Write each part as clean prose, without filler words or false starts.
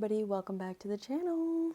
everybody, welcome back to the channel.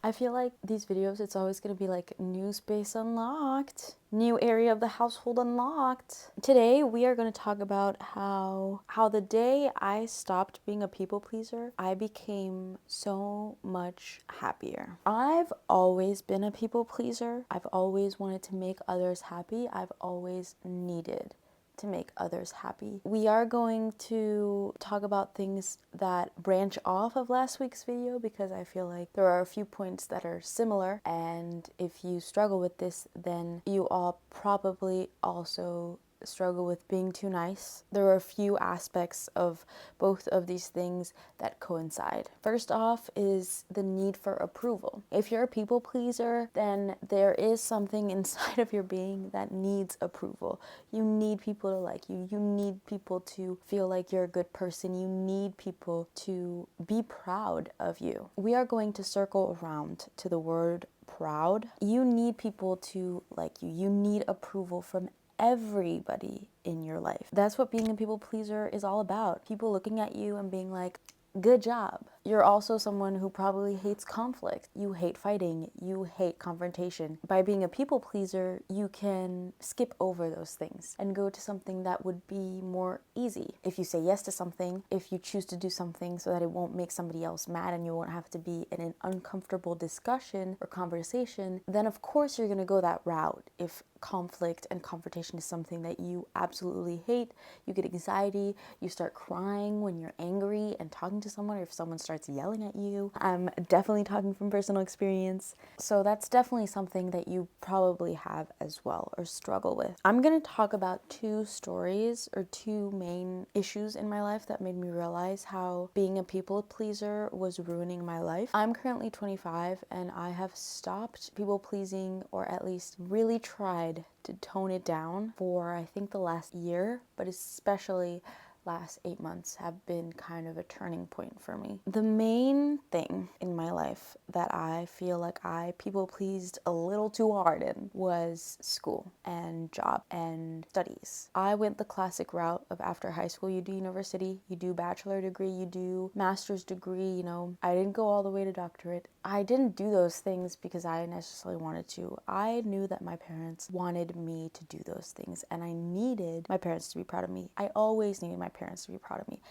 I feel like these videos, it's always going to be like new space unlocked, new area of the household unlocked. Today we are going to talk about how the day I stopped being a people pleaser, I became so much happier. I've always been a people pleaser. I've always wanted to make others happy. I've always needed to make others happy. We are going to talk about things that branch off of last week's video because I feel like there are a few points that are similar, and if you struggle with this, then you all probably also struggle with being too nice. There are a few aspects of both of these things that coincide. First off is the need for approval. If you're a people pleaser, then there is something inside of your being that needs approval. You need people to like you. You need people to feel like you're a good person. You need people to be proud of you. We are going to circle around to the word proud. You need people to like you. You need approval from everybody in your life. That's what being a people pleaser is all about. People looking at you and being like, good job. You're also someone who probably hates conflict. You hate fighting. You hate confrontation. By being a people pleaser, you can skip over those things and go to something that would be more easy. If you say yes to something, if you choose to do something so that it won't make somebody else mad and you won't have to be in an uncomfortable discussion or conversation, then of course you're going to go that route. If conflict and confrontation is something that you absolutely hate, you get anxiety, you start crying when you're angry and talking to someone, or if someone starts yelling at you. I'm definitely talking from personal experience. So that's definitely something that you probably have as well or struggle with. I'm going to talk about two stories or two main issues in my life that made me realize how being a people pleaser was ruining my life. I'm currently 25 and I have stopped people pleasing, or at least really tried to tone it down for I think the last year, but especially last 8 months have been kind of a turning point for me. The main thing in my life that I feel like I people pleased a little too hard in was school and job and studies. I went the classic route of after high school, you do university, you do bachelor degree, you do master's degree, I didn't go all the way to doctorate. I didn't do those things because I necessarily wanted to. I knew that my parents wanted me to do those things, and I needed my parents to be proud of me. I always needed my parents to be proud of me.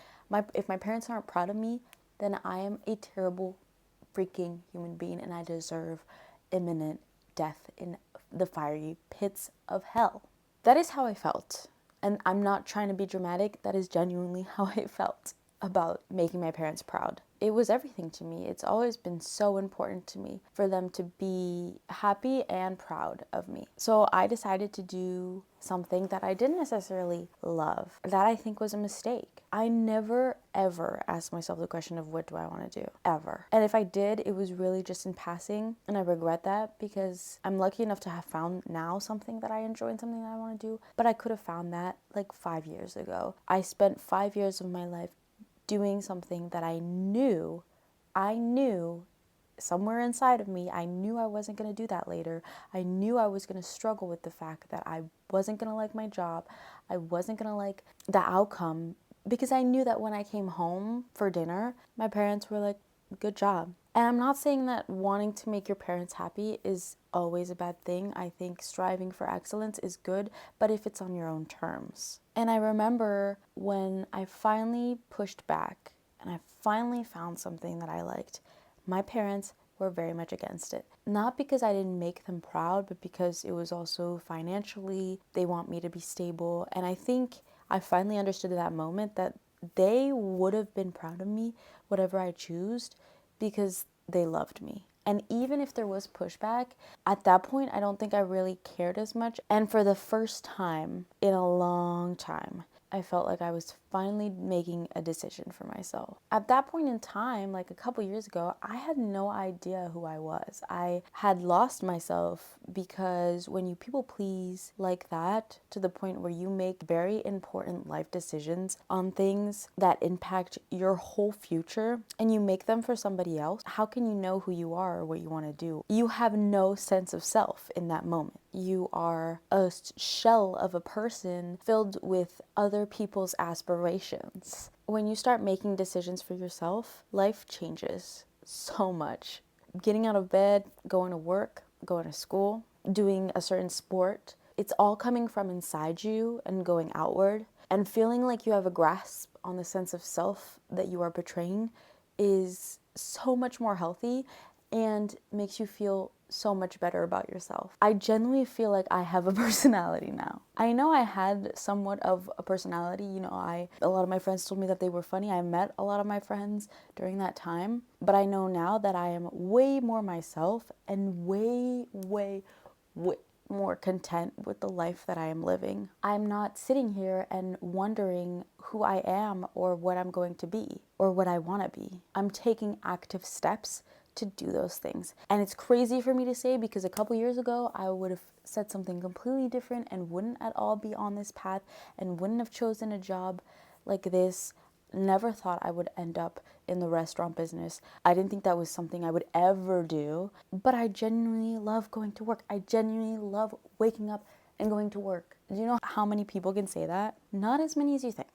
If my parents aren't proud of me, then I am a terrible freaking human being, and I deserve imminent death in the fiery pits of hell. That is how I felt. And I'm not trying to be dramatic. That is genuinely how I felt about making my parents proud. It was everything to me. It's always been so important to me for them to be happy and proud of me. So I decided to do something that I didn't necessarily love, that I think was a mistake. I never ever asked myself the question of what do I want to do, ever. And if I did, it was really just in passing, and I regret that because I'm lucky enough to have found now something that I enjoy and something that I want to do, but I could have found that like 5 years ago. I spent 5 years of my life doing something that I knew somewhere inside of me, I knew I wasn't going to do that later. I knew I was going to struggle with the fact that I wasn't going to like my job. I wasn't going to like the outcome, because I knew that when I came home for dinner, my parents were like, good job. And I'm not saying that wanting to make your parents happy is always a bad thing. I think striving for excellence is good, but if it's on your own terms. And I remember when I finally pushed back and I finally found something that I liked, my parents were very much against it. Not because I didn't make them proud, but because it was also financially, they want me to be stable. And I think I finally understood at that moment that they would have been proud of me, whatever I chose, because they loved me. And even if there was pushback, at that point, I don't think I really cared as much. And for the first time in a long time, I felt like I was finally making a decision for myself. At that point in time, like a couple years ago, I had no idea who I was. I had lost myself because when you people please like that to the point where you make very important life decisions on things that impact your whole future and you make them for somebody else, how can you know who you are or what you want to do? You have no sense of self in that moment. You are a shell of a person filled with other people's aspirations. when you start making decisions for yourself, life changes so much. Getting out of bed, going to work, going to school, doing a certain sport, it's all coming from inside you and going outward. And feeling like you have a grasp on the sense of self that you are portraying is so much more healthy and makes you feel so much better about yourself. I genuinely feel like I have a personality now. I know I had somewhat of a personality. A lot of my friends told me that they were funny. I met a lot of my friends during that time, but I know now that I am way more myself and way more content with the life that I am living. I'm not sitting here and wondering who I am or what I'm going to be or what I want to be. I'm taking active steps to do those things. And it's crazy for me to say because a couple years ago, I would have said something completely different and wouldn't at all be on this path and wouldn't have chosen a job like this. Never thought I would end up in the restaurant business. I didn't think that was something I would ever do, but I genuinely love going to work. I genuinely love waking up and going to work. Do you know how many people can say that? Not as many as you think.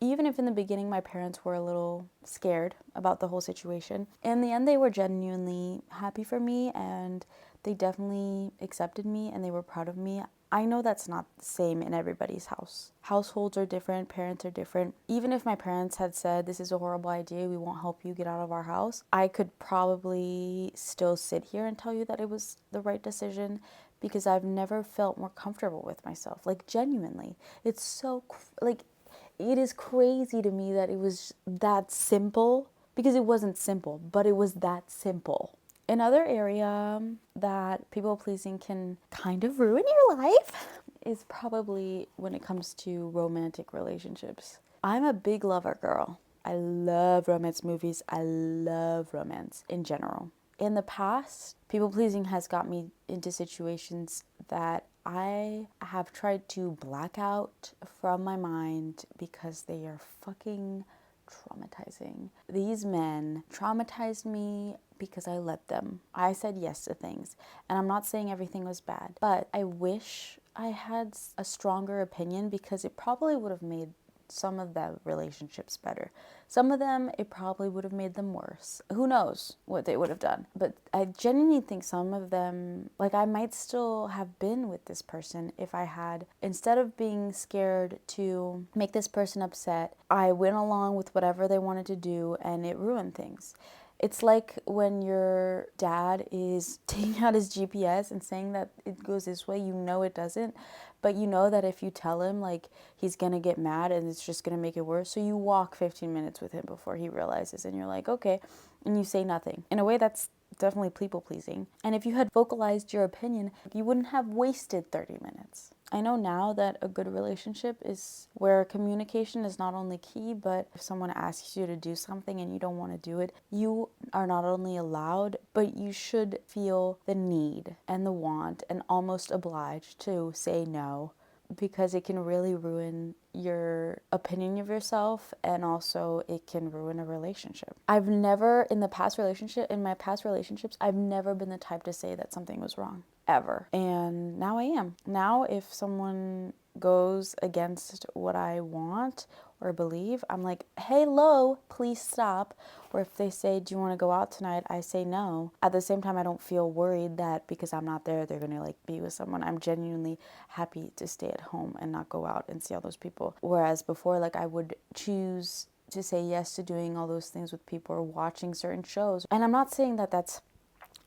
Even if in the beginning my parents were a little scared about the whole situation, in the end they were genuinely happy for me and they definitely accepted me and they were proud of me. I know that's not the same in everybody's house. Households are different, parents are different. Even if my parents had said, this is a horrible idea, we won't help you get out of our house, I could probably still sit here and tell you that it was the right decision because I've never felt more comfortable with myself. Like, genuinely. It's so, it is crazy to me that it was that simple, because it wasn't simple, but it was that simple. Another area that people pleasing can kind of ruin your life is probably when it comes to romantic relationships. I'm a big lover girl. I love romance movies. I love romance in general. In the past, people pleasing has got me into situations that I have tried to black out from my mind because they are fucking traumatizing. These men traumatized me because I let them. I said yes to things. And I'm not saying everything was bad, but I wish I had a stronger opinion because it probably would have made some of the relationships better. Some of them, it probably would have made them worse. Who knows what they would have done. But I genuinely think some of them, like, I might still have been with this person if I had, instead of being scared to make this person upset, I went along with whatever they wanted to do and it ruined things. It's like when your dad is taking out his GPS and saying that it goes this way, you know it doesn't, but you know that if you tell him, like, he's gonna get mad and it's just gonna make it worse. So you walk 15 minutes with him before he realizes, and you're like, okay, and you say nothing. In a way, that's definitely people pleasing. And if you had vocalized your opinion, you wouldn't have wasted 30 minutes. I know now that a good relationship is where communication is not only key, but if someone asks you to do something and you don't want to do it, you are not only allowed, but you should feel the need and the want and almost obliged to say no, because it can really ruin your opinion of yourself and also it can ruin a relationship. In my past relationships, I've never been the type to say that something was wrong, ever. And now I am. Now if someone goes against what I want or believe, I'm like, hey, lo, please stop. Or if they say, do you want to go out tonight? I say no. At the same time, I don't feel worried that because I'm not there, they're going to be with someone. I'm genuinely happy to stay at home and not go out and see all those people. Whereas before, I would choose to say yes to doing all those things with people or watching certain shows. And I'm not saying that that's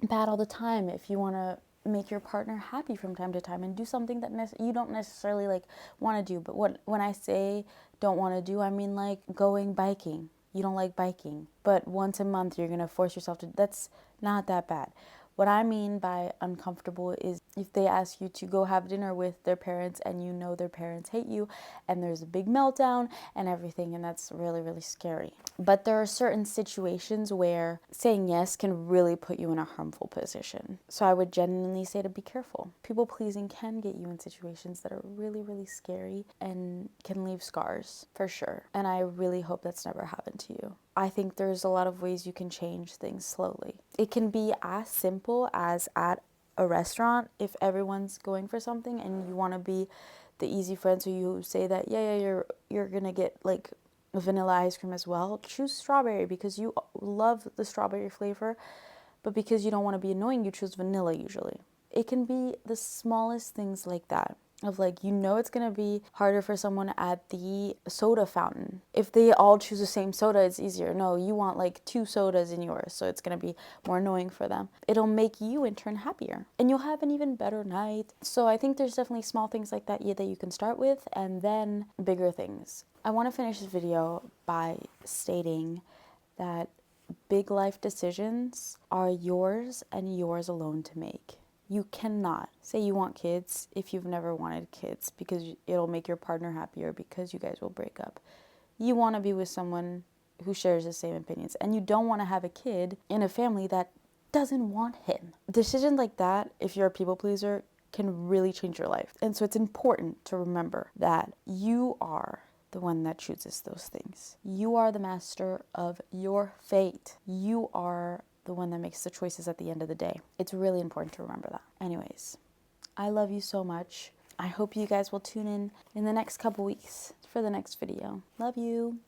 bad all the time. If you want to make your partner happy from time to time and do something that you don't necessarily want to do. But when I say don't want to do, I mean going biking. You don't like biking, but once a month you're going to force yourself to. That's not that bad. What I mean by uncomfortable is if they ask you to go have dinner with their parents and you know their parents hate you and there's a big meltdown and everything, and that's really, really scary. But there are certain situations where saying yes can really put you in a harmful position. So I would genuinely say to be careful. People pleasing can get you in situations that are really, really scary and can leave scars, for sure. And I really hope that's never happened to you. I think there's a lot of ways you can change things slowly. It can be as simple as at a restaurant, if everyone's going for something and you want to be the easy friend, so you say that, yeah, you're gonna get vanilla ice cream as well, choose strawberry because you love the strawberry flavor, but because you don't want to be annoying, you choose vanilla usually. It can be the smallest things like that. Of like, you know, it's gonna be harder for someone at the soda fountain. If they all choose the same soda, it's easier. No, you want like 2 sodas in yours, so it's gonna be more annoying for them. It'll make you in turn happier, and you'll have an even better night. So I think there's definitely small things like that, yeah, that you can start with, and then bigger things. I want to finish this video by stating that big life decisions are yours and yours alone to make. You cannot say you want kids if you've never wanted kids because it'll make your partner happier, because you guys will break up. You want to be with someone who shares the same opinions, and you don't want to have a kid in a family that doesn't want him. Decisions like that, if you're a people pleaser, can really change your life. And so it's important to remember that you are the one that chooses those things. You are the master of your fate. You are the one that makes the choices at the end of the day. It's really important to remember that. Anyways, I love you so much. I hope you guys will tune in the next couple weeks for the next video. Love you.